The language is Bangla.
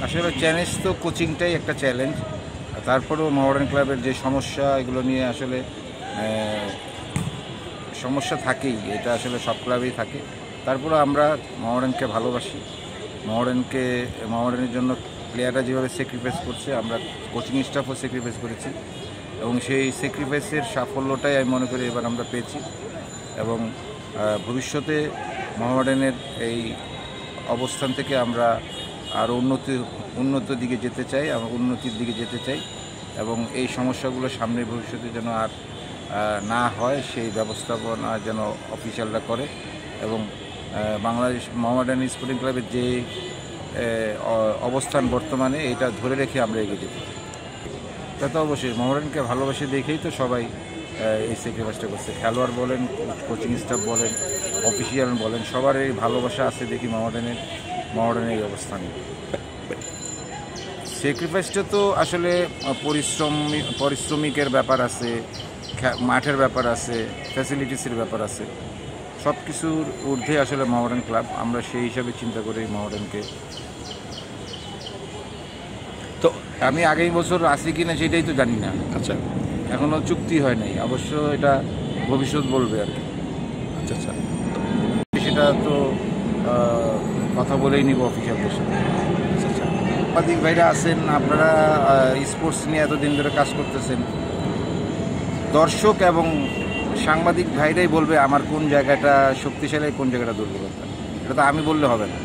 আসলে চ্যালেঞ্জ তো কোচিংটাই একটা চ্যালেঞ্জ। তারপরেও মহামেডান ক্লাবের যে সমস্যা, এগুলো নিয়ে আসলে সমস্যা থাকেই, এটা আসলে সব ক্লাবেই থাকে। তারপরেও আমরা মহামেডানকে ভালোবাসি। মহামেডানের জন্য প্লেয়াররা যেভাবে স্যাক্রিফাইস করছে, আমরা কোচিং স্টাফও স্যাক্রিফাইস করেছি, এবং সেই স্যাক্রিফাইসের সাফল্যটাই আমি মনে করি এবার আমরা পেয়েছি। এবং ভবিষ্যতে মহামেডানের এই অবস্থান থেকে আমরা আরও উন্নত দিকে যেতে চাই, উন্নতির দিকে যেতে চাই, এবং এই সমস্যাগুলো সামনের ভবিষ্যতে যেন আর না হয় সেই ব্যবস্থাপনা যেন অফিসিয়ালরা করে। এবং বাংলাদেশ মহামেডান স্পোর্টিং ক্লাবের যে অবস্থান বর্তমানে, এটা ধরে রেখে আমরা এগিয়ে যেতে চাই। তা তো অবশ্যই মহামেডানকে ভালোবাসে দেখেই তো সবাই এই স্যাক্রিফাইসটা করছে। খেলোয়াড় বলেন, কোচিং স্টাফ বলেন, অফিসিয়াল বলেন, সবার এই ভালোবাসা আছে দেখি মহামেডানের এই অবস্থানে। স্যাক্রিফাইসটা তো আসলে পরিশ্রমিকের ব্যাপার আছে, মাঠের ব্যাপার আছে, ফ্যাসিলিটিসের ব্যাপার আছে, সব কিছুর ঊর্ধ্বে আসলে মহামেডান ক্লাব। আমরা সেই হিসাবে চিন্তা করি মহামেডানকে। তো আমি আগামী বছর আসি কিনা সেটাই তো জানি না। আচ্ছা, এখনও চুক্তি হয় নাই, অবশ্য এটা ভবিষ্যৎ বলবে আর কি। আচ্ছা আচ্ছা, সেটা তো কথা বলেই নিব অফিসিয়ালদের সাথে। আচ্ছা আচ্ছা। সাংবাদিক ভাইরা আছেন, আপনারা স্পোর্টস নিয়ে এতদিন ধরে কাজ করতেছেন, দর্শক এবং সাংবাদিক ভাইরাই বলবে আমার কোন জায়গাটা শক্তিশালী, কোন জায়গাটা দুর্বলতা। এটা তো আমি বললে হবে না।